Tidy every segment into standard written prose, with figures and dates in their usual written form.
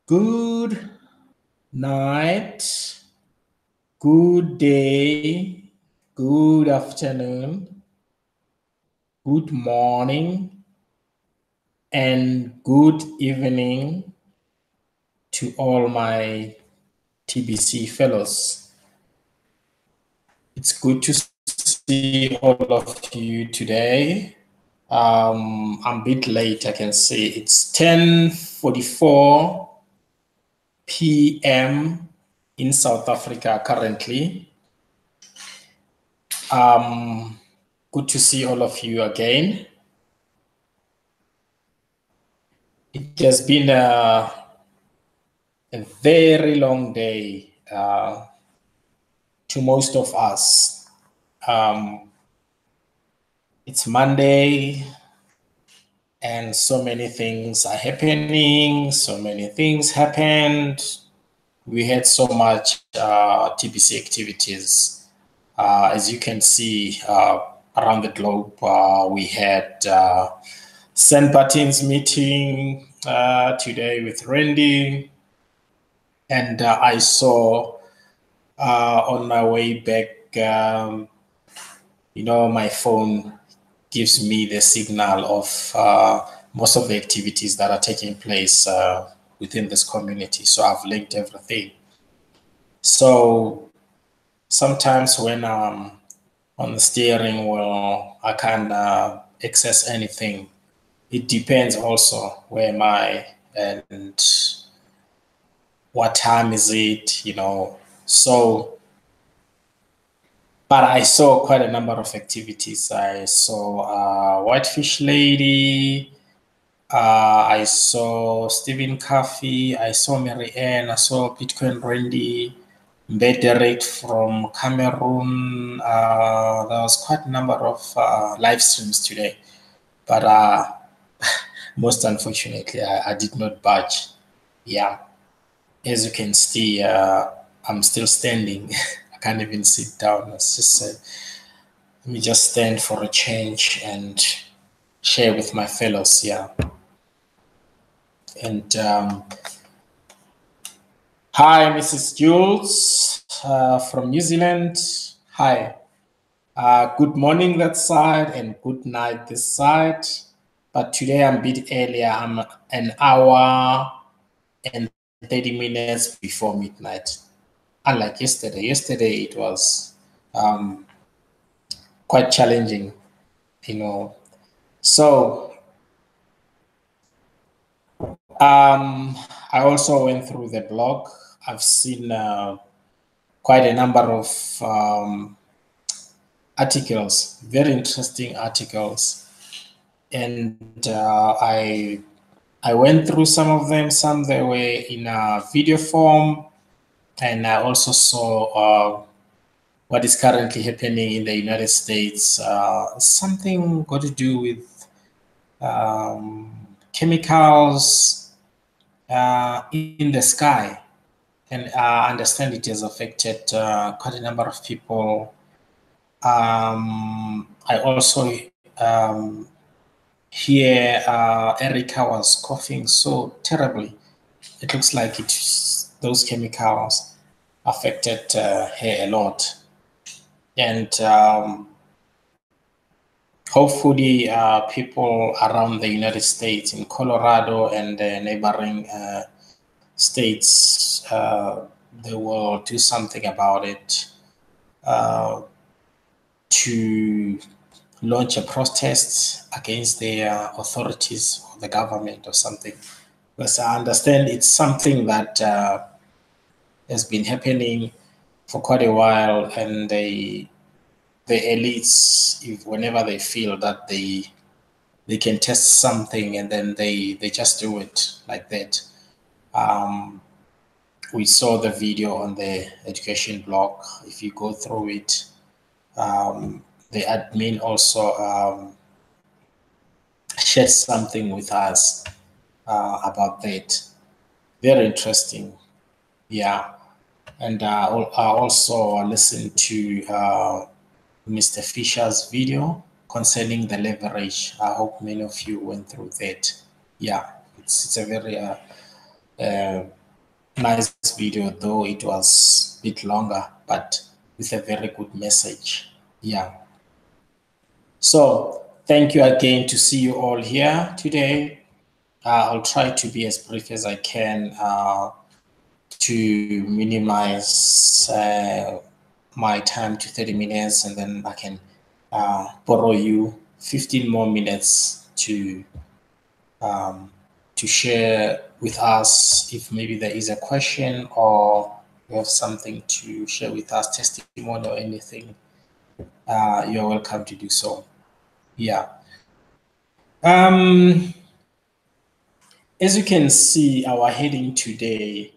Good night, good day, good afternoon, good morning, and good evening to all my TBC fellows. It's good to see all of you today. I'm a bit late, I can see. It's 10:44 p.m. in South Africa currently. Good to see all of you again. It has been a very long day to most of us. It's Monday, and so many things are happening. So many things happened. We had so much TBC activities. As you can see around the globe, we had St. Martin's meeting today with Randy. And I saw on my way back, my phone gives me the signal of most of the activities that are taking place within this community. So I've linked everything. So sometimes when I'm on the steering wheel, I can't access anything. It depends also where am I and what time is it, So, but I saw quite a number of activities. I saw Whitefish Lady, I saw Stephen Coffey, I saw Mary Ann, I saw Bitcoin Randy, Derek from Cameroon. There was quite a number of live streams today, but most unfortunately, I did not budge. Yeah, as you can see, I'm still standing. I can't even sit down. It's just let me just stand for a change and share with my fellows. Yeah. And hi, Mrs. Jules from New Zealand. Hi. Good morning that side and good night this side. But today I'm a bit earlier. I'm an hour and 30 minutes before midnight. Unlike yesterday. Yesterday it was quite challenging, So I also went through the blog. I've seen quite a number of articles, very interesting articles, and I went through some of them. Some they were in a video form, and I also saw what is currently happening in the United States. Something got to do with chemicals in the sky, and I understand it has affected quite a number of people. I also hear Erica was coughing so terribly. It looks like those chemicals affected her a lot. And hopefully people around the United States, in Colorado and the neighboring states, they will do something about it to launch a protest against the authorities or the government or something. Because I understand it's something that has been happening for quite a while, and the elites, whenever they feel that they can test something, and then they just do it like that. We saw the video on the education blog. If you go through it, the admin also shared something with us about that. Very interesting. Yeah. And I also listened to Mr. Fisher's video concerning the leverage. I hope many of you went through that. Yeah, it's a very nice video, though it was a bit longer, but with a very good message. Yeah. So thank you again to see you all here today. I'll try to be as brief as I can to minimize my time to 30 minutes, and then I can borrow you 15 more minutes to share with us if maybe there is a question or you have something to share with us, testimony or anything. You're welcome to do so. Yeah. As you can see, our heading today,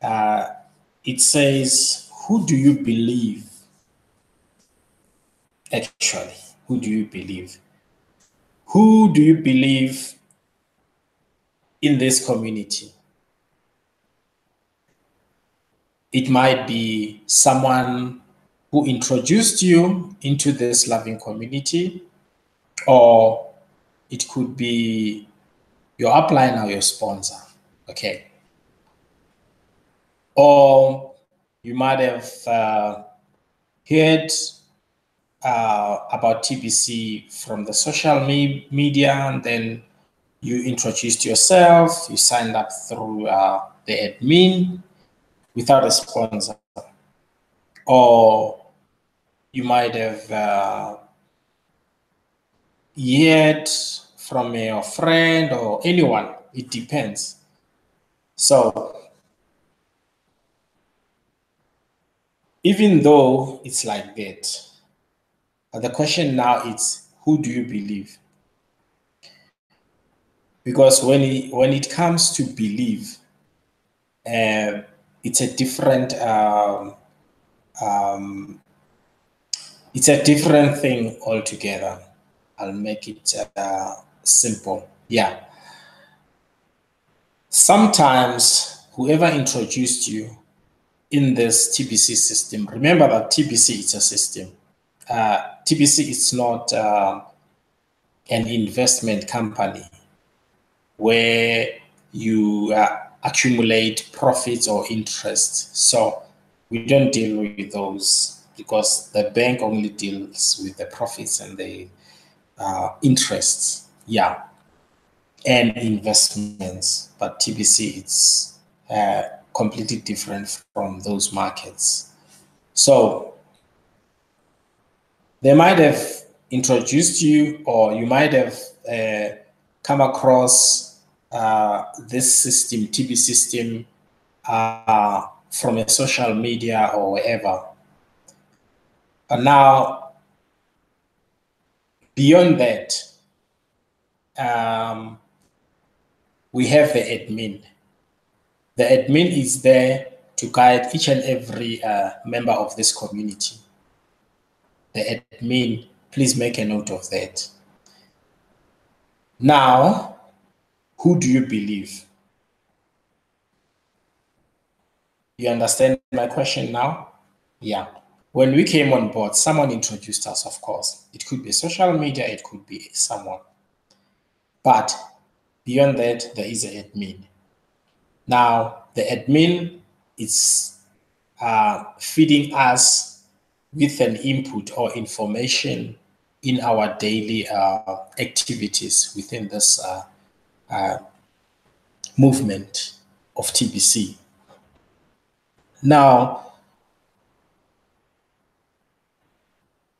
it says, who do you believe? Actually, who do you believe? Who do you believe in this community? It might be someone who introduced you into this loving community, or it could be your upline or your sponsor, okay? Or you might have heard about TBC from the social media, and then you introduced yourself, you signed up through the admin without a sponsor. Or you might have heard from your friend or anyone, it depends. So even though it's like that, the question now is, who do you believe? Because when it comes to believe, it's a different it's a different thing altogether. I'll make it simple. Yeah. Sometimes whoever introduced you in this TBC system, remember that TBC is a system. TBC is not an investment company where you accumulate profits or interest. So we don't deal with those because the bank only deals with the profits and the interests. Yeah. And investments, but TBC it's completely different from those markets. So they might have introduced you, or you might have come across this system, TB system, from a social media or wherever. And now, beyond that, we have the admin. The admin is there to guide each and every member of this community. The admin, please make a note of that. Now, who do you believe? You understand my question now? Yeah. When we came on board, someone introduced us, of course. It could be social media, it could be someone. But beyond that, there is an admin. Now, the admin is feeding us with an input or information in our daily activities within this movement of TBC. Now,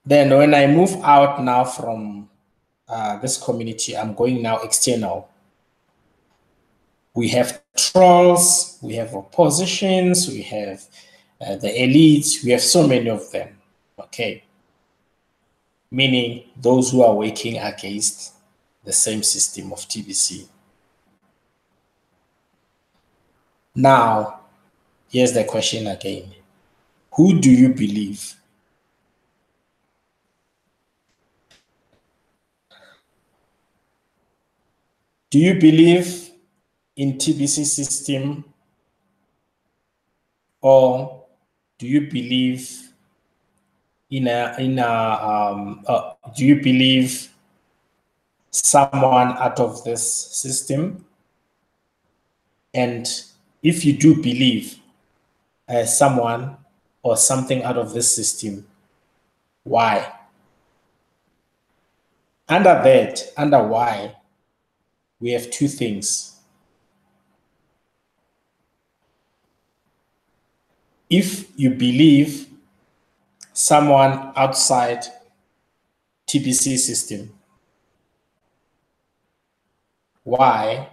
then when I move out now from this community, I'm going now external. We have trolls, we have oppositions, we have the elites, we have so many of them, okay? Meaning those who are working against the same system of TBC. Now, here's the question again. Who do you believe? Do you believe in TBC system, or do you believe do you believe someone out of this system? And if you do believe someone or something out of this system, why? Under why, we have two things. If you believe someone outside TBC system, why?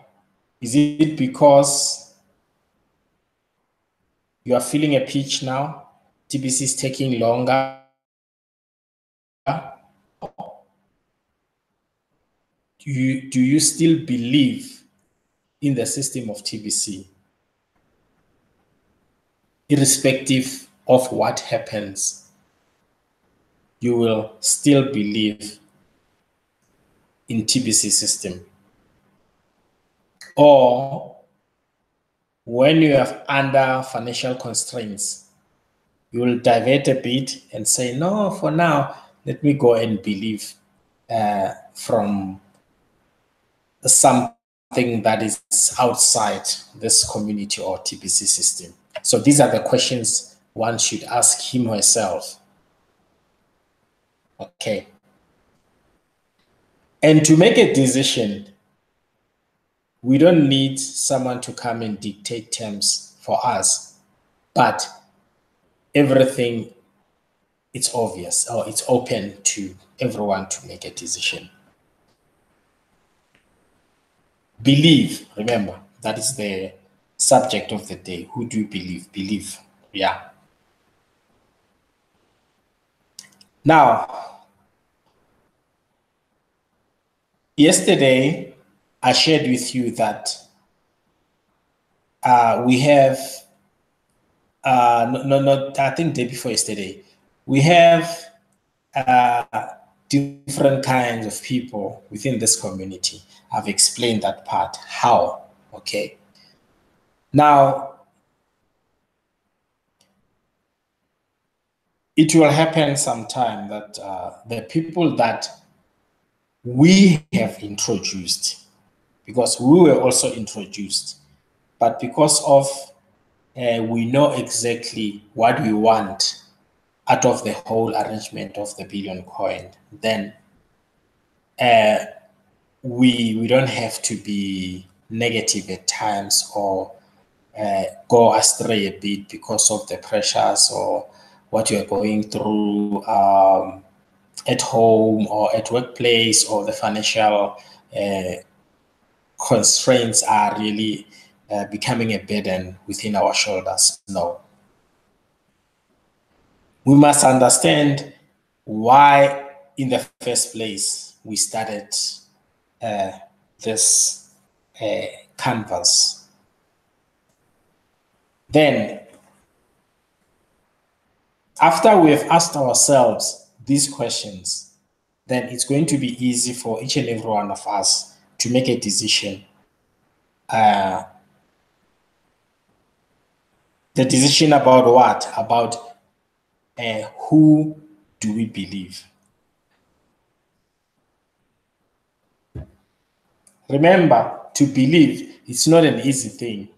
Is it because you are feeling a pinch now? TBC is taking longer? Do you still believe in the system of TBC? Irrespective of what happens, you will still believe in TBC system. Or when you are under financial constraints, you will divert a bit and say, no, for now, let me go and believe from something that is outside this community or TBC system. So these are the questions one should ask him or herself. Okay. And to make a decision, we don't need someone to come and dictate terms for us, but everything, it's obvious or it's open to everyone to make a decision. Believe, remember, that is the subject of the day. Who do you believe? Believe, yeah. Now, yesterday, I shared with you that we have, I think day before yesterday, we have different kinds of people within this community. I've explained that part. How? Okay. Now, it will happen sometime that the people that we have introduced, because we were also introduced, but because of we know exactly what we want out of the whole arrangement of the billion coin, then we don't have to be negative at times or go astray a bit because of the pressures or what you're going through at home or at workplace, or the financial constraints are really becoming a burden within our shoulders. No. We must understand why, in the first place, we started this canvas. Then, after we have asked ourselves these questions, then it's going to be easy for each and every one of us to make a decision. The decision about what? About who do we believe? Remember, to believe, it's not an easy thing.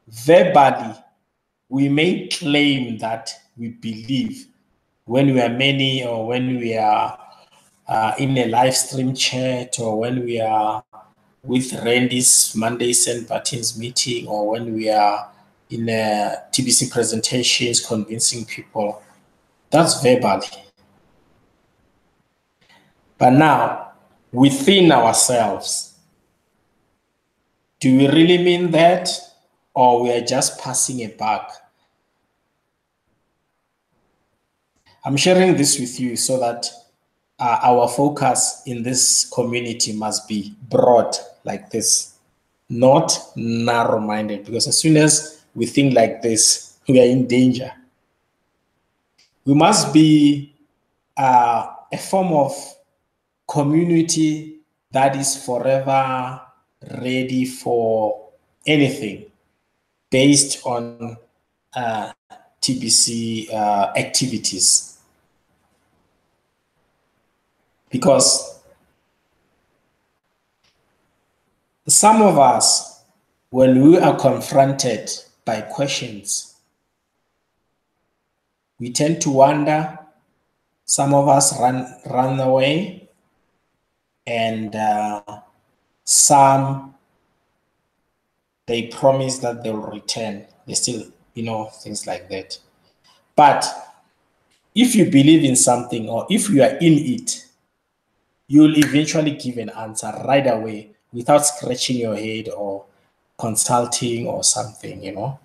Verbally, we may claim that we believe when we are many, or when we are in a live stream chat, or when we are with Randy's Mondays and Buttons meeting, or when we are in TBC presentations convincing people. That's verbally. But now, within ourselves, do we really mean that, or we are just passing it back? I'm sharing this with you so that our focus in this community must be broad like this, not narrow-minded, because as soon as we think like this, we are in danger. We must be a form of community that is forever ready for anything based on TBC activities. Because some of us, when we are confronted by questions, we tend to wonder. Some of us run away, and some, they promise that they'll return. They still, things like that. But if you believe in something, or if you are in it, you'll eventually give an answer right away without scratching your head or consulting or something.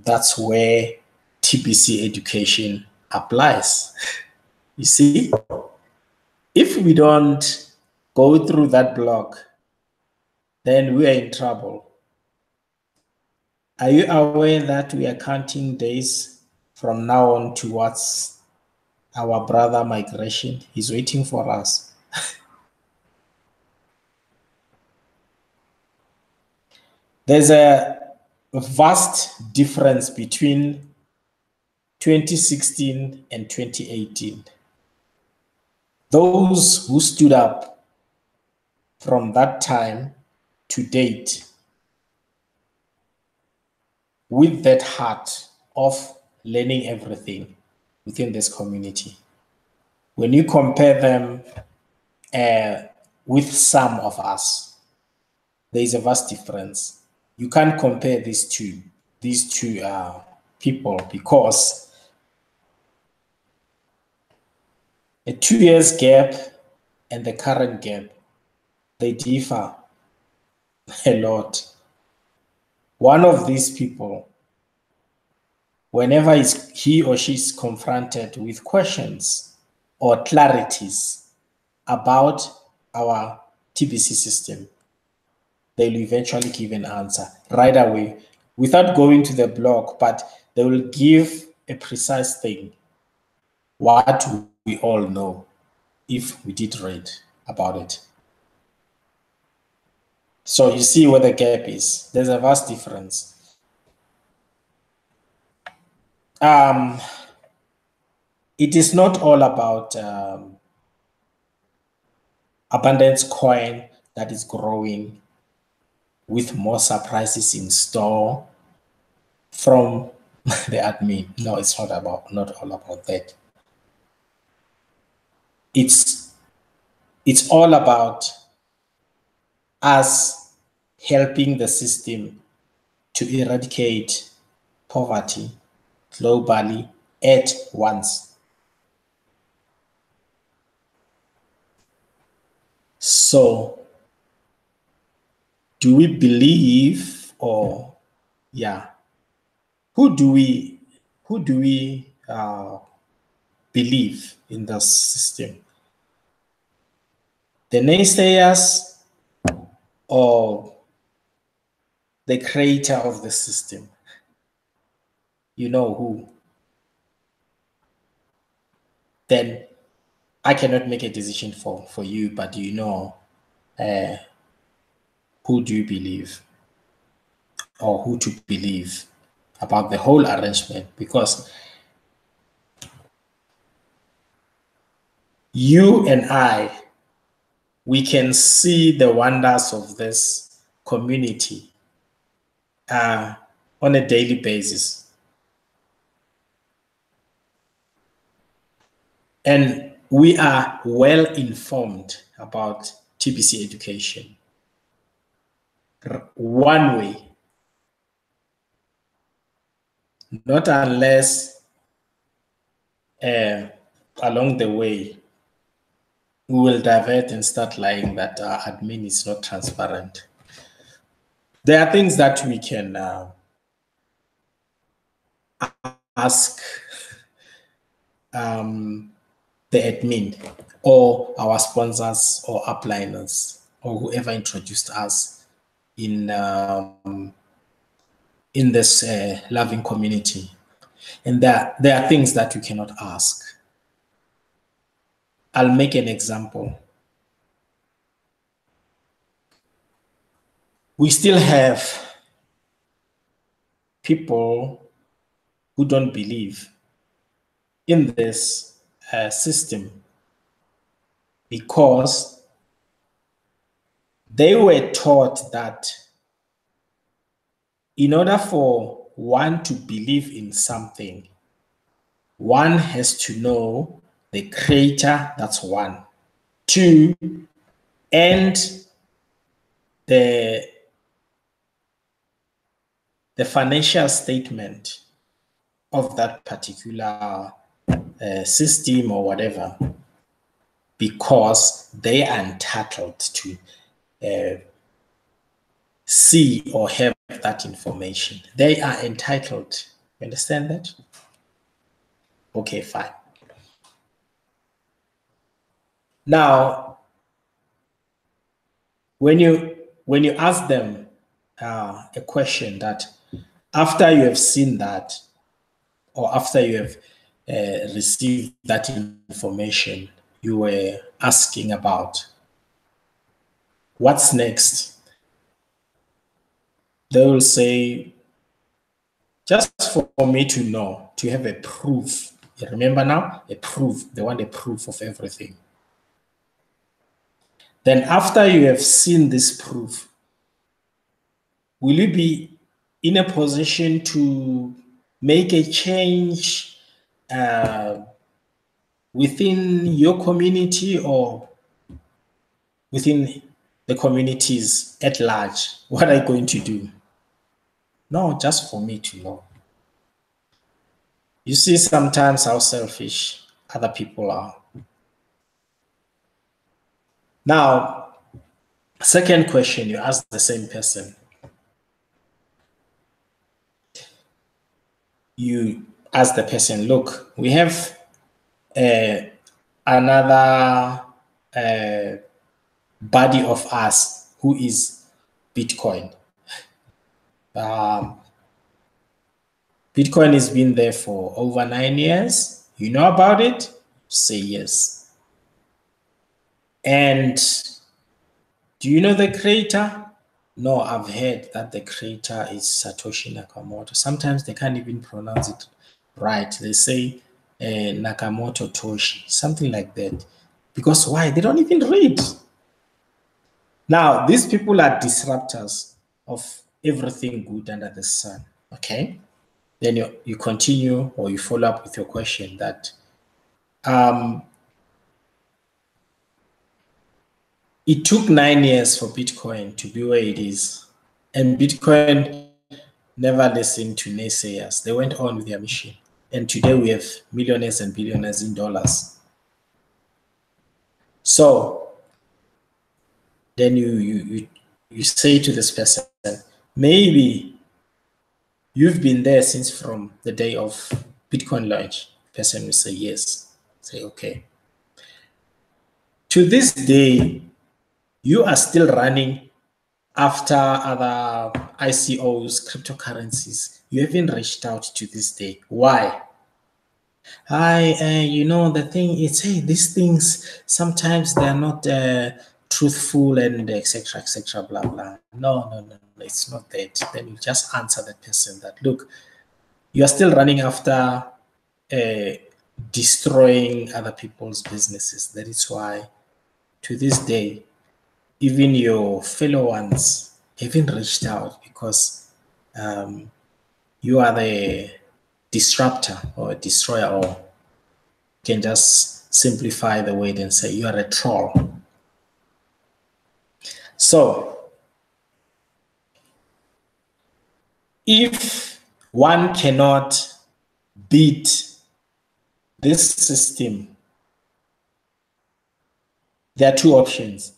That's where TBC education applies. You see, if we don't go through that block, then we are in trouble. Are you aware that we are counting days from now on towards our brother migration? He's waiting for us. There's a vast difference between 2016 and 2018. Those who stood up from that time to date with that heart of learning everything within this community, when you compare them with some of us, there is a vast difference. You can't compare these two people, because a 2 years gap and the current gap, they differ a lot. One of these people, whenever he or she is confronted with questions or clarities about our TBC system, they will eventually give an answer right away without going to the blog, but they will give a precise thing, what we all know if we did read about it. So you see where the gap is. There's a vast difference. It is not all about abundance coin that is growing with more surprises in store from the admin. No, it's not all about that. It's all about us helping the system to eradicate poverty globally at once. So, do we believe, or who do we believe in the system? The naysayers or the creator of the system? You know who? Then I cannot make a decision for you, but you know who do you believe, or who to believe about the whole arrangement, because you and I, we can see the wonders of this community on a daily basis. And we are well informed about TBC education. One way, not unless along the way we will divert and start lying that our admin is not transparent. There are things that we can ask the admin or our sponsors or upliners or whoever introduced us in this loving community. And there are things that we cannot ask. I'll make an example. We still have people who don't believe in this system because they were taught that in order for one to believe in something, one has to know the creator, that's one. Two, and the financial statement of that particular system or whatever, because they are entitled to see or have that information. They are entitled. You understand that? Okay, fine. Now, when you ask them a question that after you have seen that, or after you have received that information you were asking about, what's next? They will say, just for me to know, to have a proof. You remember now? A proof. They want a proof of everything. Then after you have seen this proof, will you be in a position to make a change within your community or within the communities at large? What are you going to do? No, just for me to know. You see sometimes how selfish other people are. Now, second question, you ask the same person. You ask the person, look, we have another body of us who is Bitcoin. Bitcoin has been there for over 9 years. You know about it? Say yes. And do you know the creator? No, I've heard that the creator is Satoshi Nakamoto. Sometimes they can't even pronounce it right. They say Nakamoto Toshi, something like that. Because why? They don't even read. Now, these people are disruptors of everything good under the sun, okay? Then you continue or you follow up with your question that it took 9 years for Bitcoin to be where it is. And Bitcoin never listened to naysayers. They went on with their mission. And today we have millionaires and billionaires in dollars. So then you say to this person, maybe you've been there since from the day of Bitcoin launch. The person will say yes. Say, okay. To this day, you are still running after other ICOs, cryptocurrencies. You haven't reached out to this day. Why? You know, the thing is, hey, these things, sometimes they're not truthful and etc., blah, blah. No, it's not that. Then you just answer that person that, look, you are still running after destroying other people's businesses. That is why, to this day, even your fellow ones haven't reached out because you are the disruptor or destroyer, or you can just simplify the word and say you are a troll. So if one cannot beat this system, there are two options.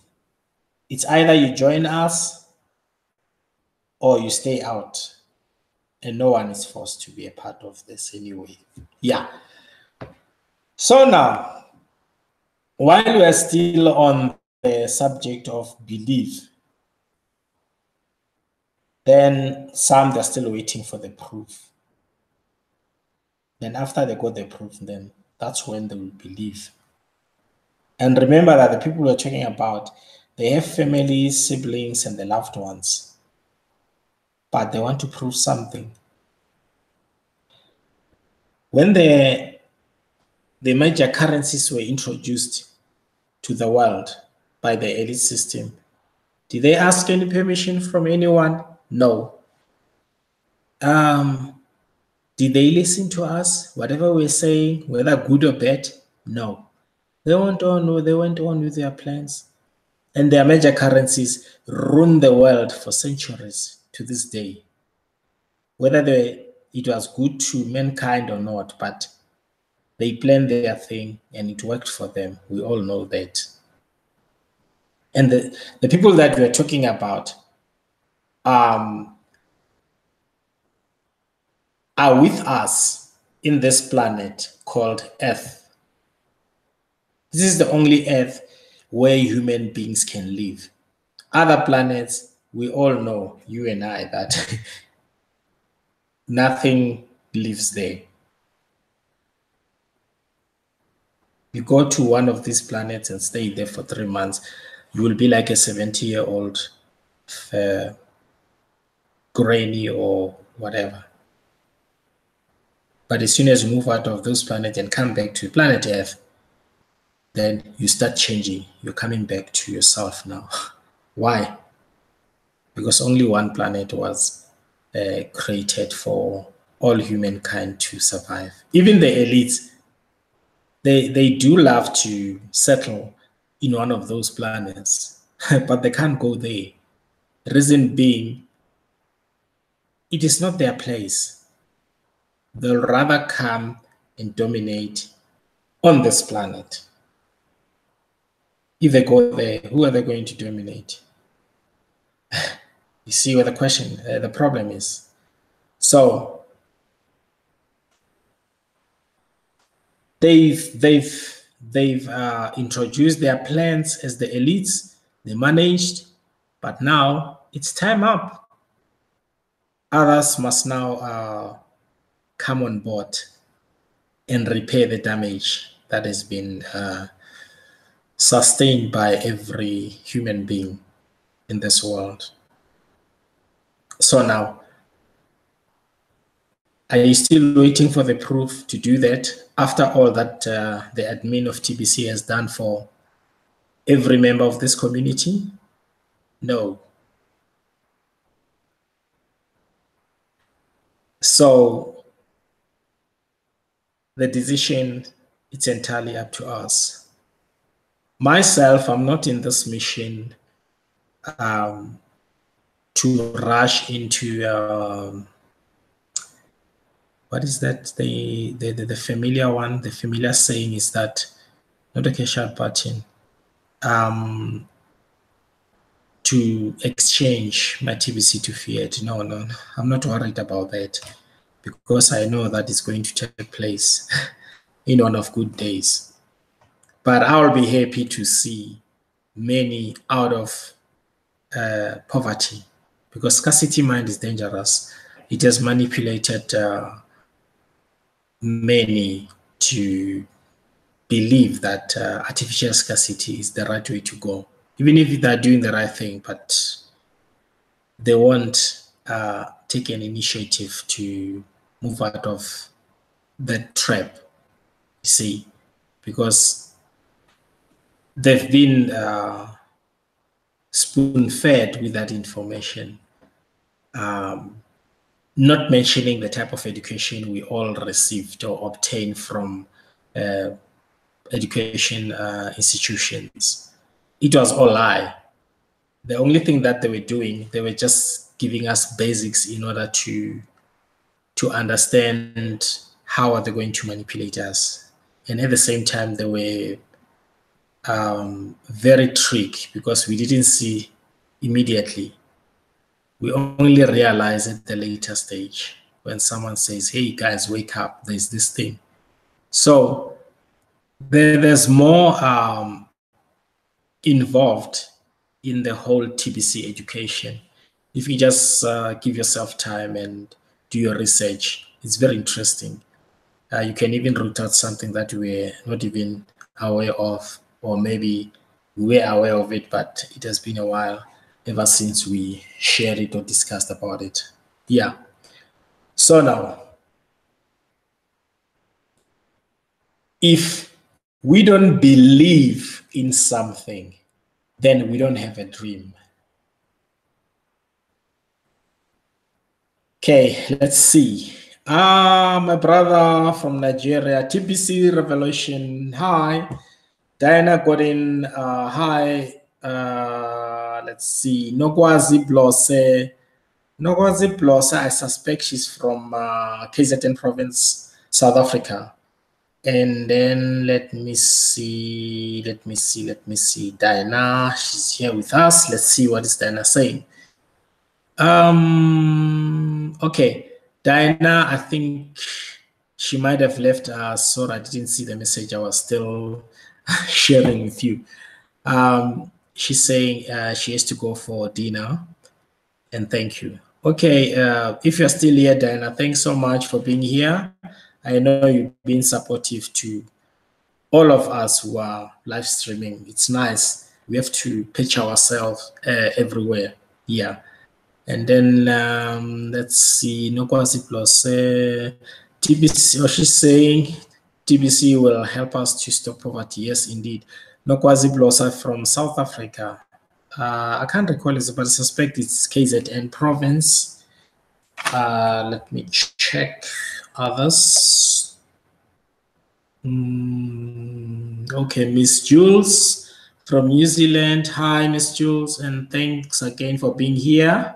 It's either you join us or you stay out, and no one is forced to be a part of this anyway. Yeah. So now, while we are still on the subject of belief, then some they're still waiting for the proof. Then after they got the proof, then that's when they will believe. And remember that the people we're talking about, they have families, siblings, and the loved ones, but they want to prove something. When the major currencies were introduced to the world by the elite system, did they ask any permission from anyone? No. Did they listen to us? Whatever we're saying, whether good or bad? No. They went on with their plans. And their major currencies run the world for centuries to this day. Whether it was good to mankind or not, but they planned their thing and it worked for them. We all know that. And the people that we're talking about are with us in this planet called Earth. This is the only Earth where human beings can live. Other planets, we all know, you and I, that nothing lives there. You go to one of these planets and stay there for 3 months, you will be like a 70-year-old granny or whatever. But as soon as you move out of those planets and come back to planet Earth, then you start changing. You're coming back to yourself now. Why? Because only one planet was created for all humankind to survive. Even the elites, they do love to settle in one of those planets, but they can't go there. Reason being, it is not their place. They'll rather come and dominate on this planet. If they go there, who are they going to dominate? You see where the problem is. So they've introduced their plans as the elites. They managed, but now it's time up. Others must now come on board and repair the damage that has been sustained by every human being in this world. So now, are you still waiting for the proof to do that? After all that the admin of TBC has done for every member of this community? No. So the decision, it's entirely up to us. Myself, I'm not in this mission to rush into what is that? The familiar one, the familiar saying is that, not a cash out button, to exchange my TBC to fiat. No, I'm not worried about that because I know that it's going to take place in one of good days. But I'll be happy to see many out of poverty, because scarcity mind is dangerous. It has manipulated many to believe that artificial scarcity is the right way to go, even if they're doing the right thing, but they won't take an initiative to move out of that trap, you see, because they've been spoon-fed with that information, not mentioning the type of education we all received or obtained from education institutions. It was all lie. The only thing that they were doing, they were just giving us basics in order to understand how are they going to manipulate us. And at the same time, they were very tricky because we didn't see immediately. We only realize at the later stage when someone says, hey guys, wake up, there's this thing. So there's more involved in the whole TBC education. If you just give yourself time and do your research, it's very interesting. You can even root out something that we're not even aware of, or maybe we're aware of it, but it has been a while ever since we shared it or discussed about it. Yeah. So now, if we don't believe in something, then we don't have a dream. Okay, let's see. My brother from Nigeria, TBC Revolution. Hi. Diana Godin. Hi. Let's see. Nogwazi Blose. Nogwazi Blose, I suspect she's from KZN province, South Africa. And then let me see. Diana, she's here with us. Let's see what is Diana saying. Okay, Diana, I think she might have left us, so I didn't see the message. I was still sharing with you. She's saying she has to go for dinner, and thank you. Okay, if you're still here, Diana, thanks so much for being here. I know you've been supportive to all of us who are live streaming. It's nice. We have to pitch ourselves everywhere. Yeah. And then let's see, Nokwasi plus TBC, or she's saying TBC will help us to stop poverty. Yes, indeed. Nokwazi Blosa from South Africa. I can't recall it, but I suspect it's KZN province. Let me check others. Okay, Miss Jules from New Zealand. Hi, Miss Jules, and thanks again for being here.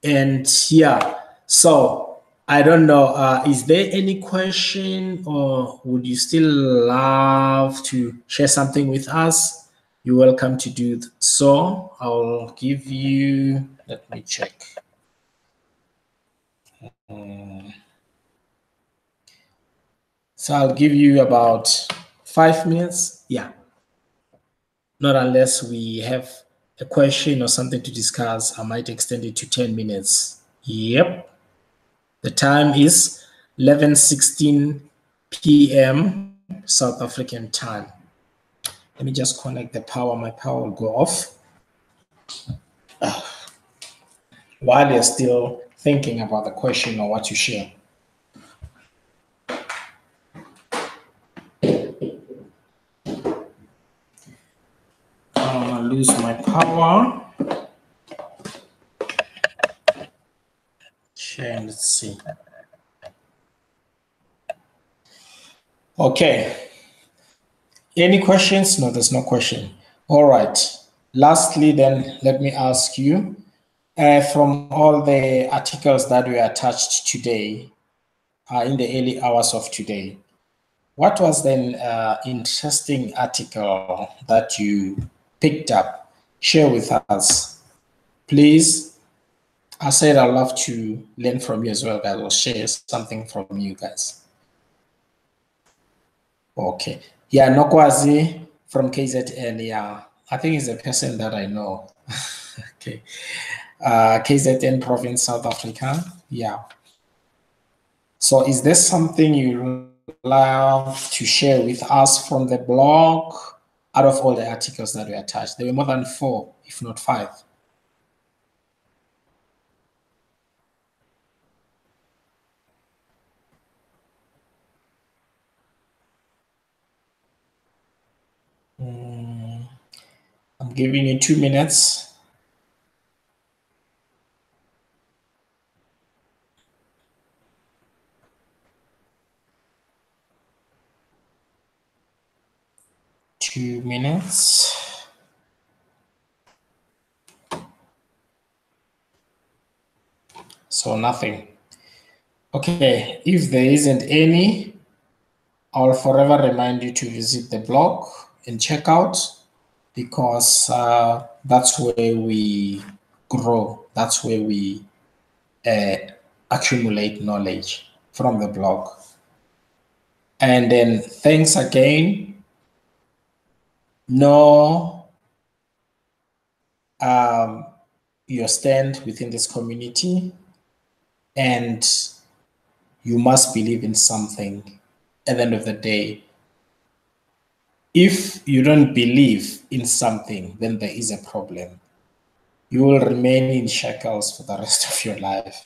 And yeah, so I don't know, is there any question, or would you still love to share something with us? You're welcome to do so. I'll give you, let me check. So I'll give you about 5 minutes. Yeah. Not unless we have a question or something to discuss. I might extend it to 10 minutes. Yep. The time is 11:16 p.m. South African time. Let me just connect the power. My power will go off. While you're still thinking about the question or what to share. I'm gonna lose my power. Okay, let's see. Okay. Any questions? No, there's no question. All right. Lastly, then, let me ask you, from all the articles that were attached today, in the early hours of today, what was an interesting article that you picked up? Share with us, please. I said I'd love to learn from you as well, guys, or share something from you guys. Okay. Yeah, Nokwazi from KZN. Yeah, I think he's a person that I know. Okay. KZN province, South Africa. Yeah. So is there something you love to share with us from the blog out of all the articles that were attached? There were more than 4, if not 5. I'm giving you 2 minutes. Two minutes. So nothing. Okay, if there isn't any, I'll forever remind you to visit the blog and check out, because that's where we grow. That's where we accumulate knowledge, from the blog. And then thanks again. Know your stand within this community, and you must believe in something at the end of the day. If you don't believe in something, then there is a problem. You will remain in shackles for the rest of your life,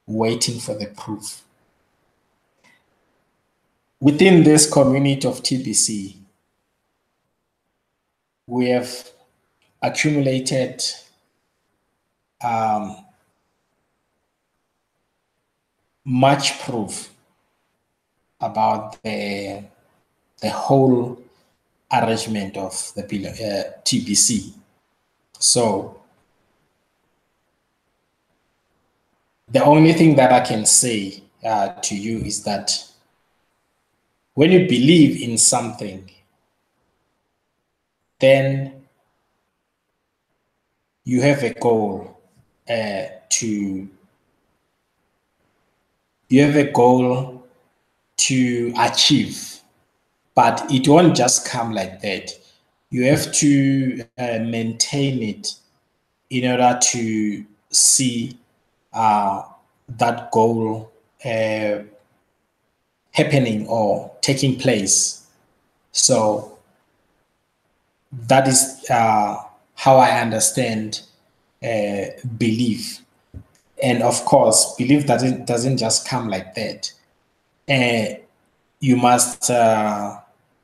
waiting for the proof. Within this community of TBC, we have accumulated much proof about the whole arrangement of the TBC. So the only thing that I can say to you is that when you believe in something, then you have a goal to achieve, but it won't just come like that. You have to maintain it in order to see that goal happening or taking place. So that is how I understand belief. And of course, belief doesn't just come like that. You must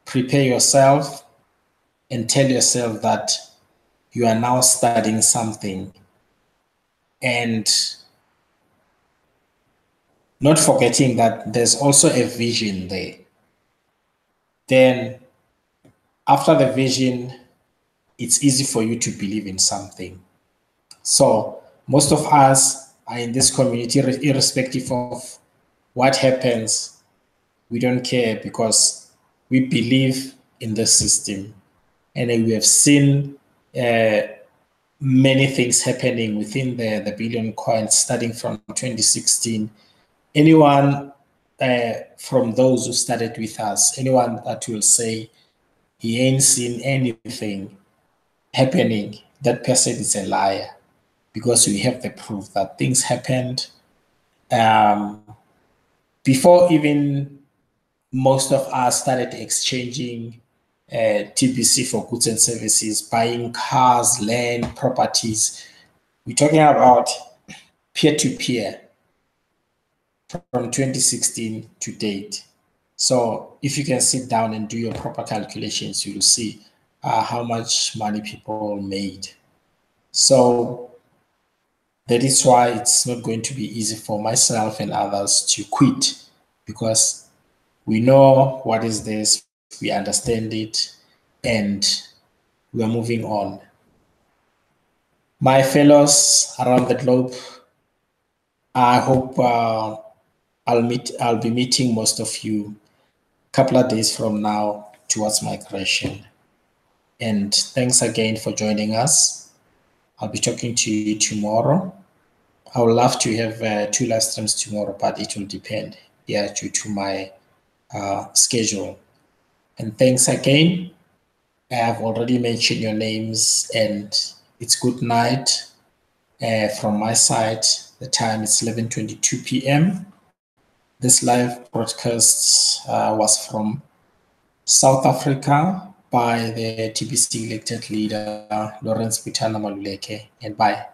prepare yourself and tell yourself that you are now studying something, and not forgetting that there's also a vision there. Then after the vision, it's easy for you to believe in something. So most of us are in this community, irrespective of what happens, we don't care because we believe in the system. And we have seen many things happening within the billion coins starting from 2016. Anyone from those who started with us, anyone that will say he ain't seen anything happening, that person is a liar, because we have the proof that things happened before even most of us started exchanging TBC for goods and services, buying cars, land, properties. We're talking about peer-to-peer from 2016 to date. So if you can sit down and do your proper calculations, you will see how much money people made. So that is why it's not going to be easy for myself and others to quit, because we know what is this, we understand it, and we are moving on. My fellows around the globe, I hope I'll be meeting most of you a couple of days from now towards migration. And thanks again for joining us. I'll be talking to you tomorrow. I would love to have 2 live streams tomorrow, but it will depend, due to my schedule. And thanks again. I have already mentioned your names, and it's good night from my side. The time is 11:22 p.m. This live broadcast was from South Africa by the TBC elected leader, Lawrence Butana Maluleke, and bye.